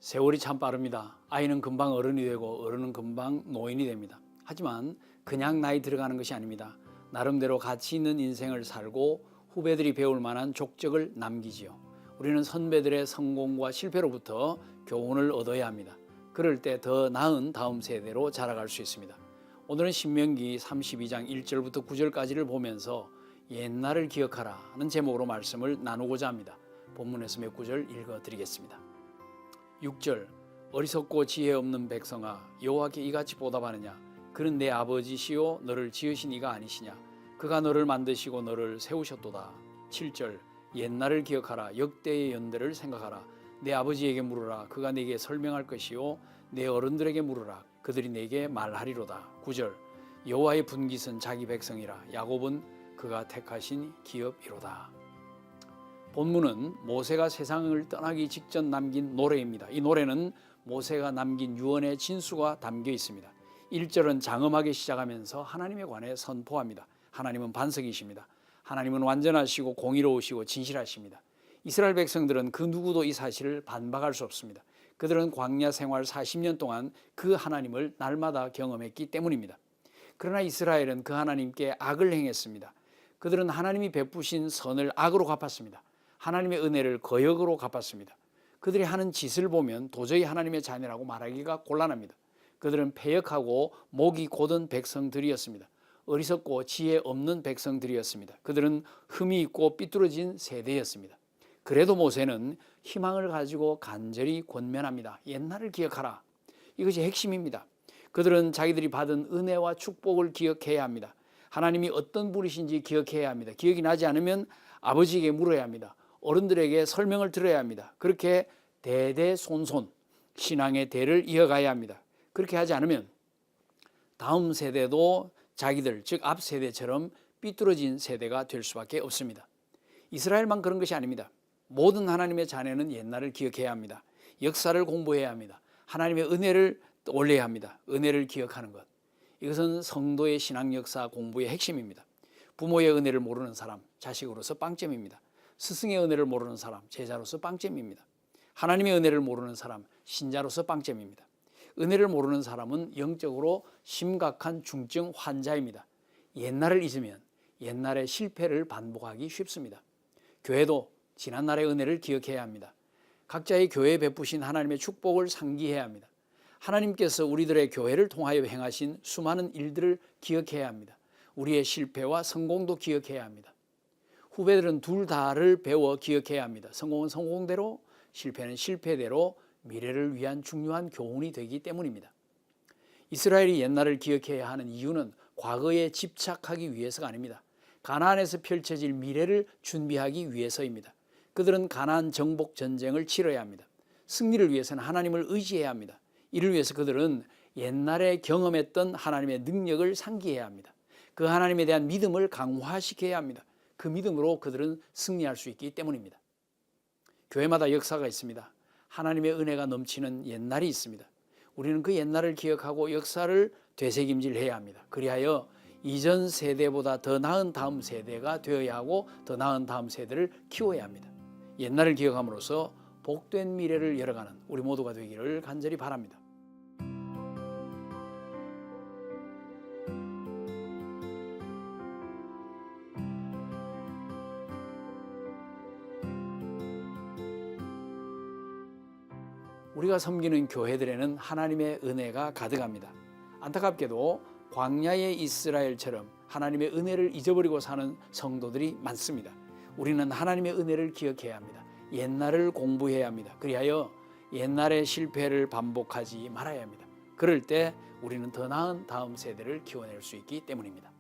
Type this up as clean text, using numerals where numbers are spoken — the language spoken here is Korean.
세월이 참 빠릅니다. 아이는 금방 어른이 되고 어른은 금방 노인이 됩니다. 하지만 그냥 나이 들어가는 것이 아닙니다. 나름대로 가치 있는 인생을 살고 후배들이 배울 만한 족적을 남기지요. 우리는 선배들의 성공과 실패로부터 교훈을 얻어야 합니다. 그럴 때 더 나은 다음 세대로 자라갈 수 있습니다. 오늘은 신명기 32장 1절부터 9절까지를 보면서 옛날을 기억하라는 제목으로 말씀을 나누고자 합니다. 본문에서 몇 구절 읽어드리겠습니다. 6절 어리석고 지혜 없는 백성아 여호와께 이같이 보답하느냐 그는 내 아버지시요 너를 지으신 이가 아니시냐 그가 너를 만드시고 너를 세우셨도다. 7절 옛날을 기억하라 역대의 연대를 생각하라 내 아버지에게 물으라 그가 내게 설명할 것이요 내 어른들에게 물으라 그들이 내게 말하리로다. 9절 여호와의 분깃은 자기 백성이라 야곱은 그가 택하신 기업이로다. 본문은 모세가 세상을 떠나기 직전 남긴 노래입니다. 이 노래는 모세가 남긴 유언의 진수가 담겨 있습니다. 1절은 장엄하게 시작하면서 하나님에 관해 선포합니다. 하나님은 반석이십니다. 하나님은 완전하시고 공의로우시고 진실하십니다. 이스라엘 백성들은 그 누구도 이 사실을 반박할 수 없습니다. 그들은 광야 생활 40년 동안 그 하나님을 날마다 경험했기 때문입니다. 그러나 이스라엘은 그 하나님께 악을 행했습니다. 그들은 하나님이 베푸신 선을 악으로 갚았습니다. 하나님의 은혜를 거역으로 갚았습니다. 그들이 하는 짓을 보면 도저히 하나님의 자녀라고 말하기가 곤란합니다. 그들은 패역하고 목이 곧은 백성들이었습니다. 어리석고 지혜 없는 백성들이었습니다. 그들은 흠이 있고 삐뚤어진 세대였습니다. 그래도 모세는 희망을 가지고 간절히 권면합니다. 옛날을 기억하라. 이것이 핵심입니다. 그들은 자기들이 받은 은혜와 축복을 기억해야 합니다. 하나님이 어떤 분이신지 기억해야 합니다. 기억이 나지 않으면 아버지에게 물어야 합니다. 어른들에게 설명을 들어야 합니다. 그렇게 대대손손 신앙의 대를 이어가야 합니다. 그렇게 하지 않으면 다음 세대도 자기들 즉 앞 세대처럼 삐뚤어진 세대가 될 수밖에 없습니다. 이스라엘만 그런 것이 아닙니다. 모든 하나님의 자녀는 옛날을 기억해야 합니다. 역사를 공부해야 합니다. 하나님의 은혜를 올려야 합니다. 은혜를 기억하는 것. 이것은 성도의 신앙 역사 공부의 핵심입니다. 부모의 은혜를 모르는 사람 자식으로서 빵점입니다. 스승의 은혜를 모르는 사람 제자로서 빵점입니다. 하나님의 은혜를 모르는 사람 신자로서 빵점입니다. 은혜를 모르는 사람은 영적으로 심각한 중증 환자입니다. 옛날을 잊으면 옛날의 실패를 반복하기 쉽습니다. 교회도 지난날의 은혜를 기억해야 합니다. 각자의 교회에 베푸신 하나님의 축복을 상기해야 합니다. 하나님께서 우리들의 교회를 통하여 행하신 수많은 일들을 기억해야 합니다. 우리의 실패와 성공도 기억해야 합니다. 후배들은 둘 다를 배워 기억해야 합니다. 성공은 성공대로, 실패는 실패대로 미래를 위한 중요한 교훈이 되기 때문입니다. 이스라엘이 옛날을 기억해야 하는 이유는 과거에 집착하기 위해서가 아닙니다. 가나안에서 펼쳐질 미래를 준비하기 위해서입니다. 그들은 가나안 정복 전쟁을 치러야 합니다. 승리를 위해서는 하나님을 의지해야 합니다. 이를 위해서 그들은 옛날에 경험했던 하나님의 능력을 상기해야 합니다. 그 하나님에 대한 믿음을 강화시켜야 합니다. 그 믿음으로 그들은 승리할 수 있기 때문입니다. 교회마다 역사가 있습니다. 하나님의 은혜가 넘치는 옛날이 있습니다. 우리는 그 옛날을 기억하고 역사를 되새김질해야 합니다. 그리하여 이전 세대보다 더 나은 다음 세대가 되어야 하고 더 나은 다음 세대를 키워야 합니다. 옛날을 기억함으로써 복된 미래를 열어가는 우리 모두가 되기를 간절히 바랍니다. 우리가 섬기는 교회들에는 하나님의 은혜가 가득합니다. 안타깝게도 광야의 이스라엘처럼 하나님의 은혜를 잊어버리고 사는 성도들이 많습니다. 우리는 하나님의 은혜를 기억해야 합니다. 옛날을 공부해야 합니다. 그리하여 옛날의 실패를 반복하지 말아야 합니다. 그럴 때 우리는 더 나은 다음 세대를 키워낼 수 있기 때문입니다.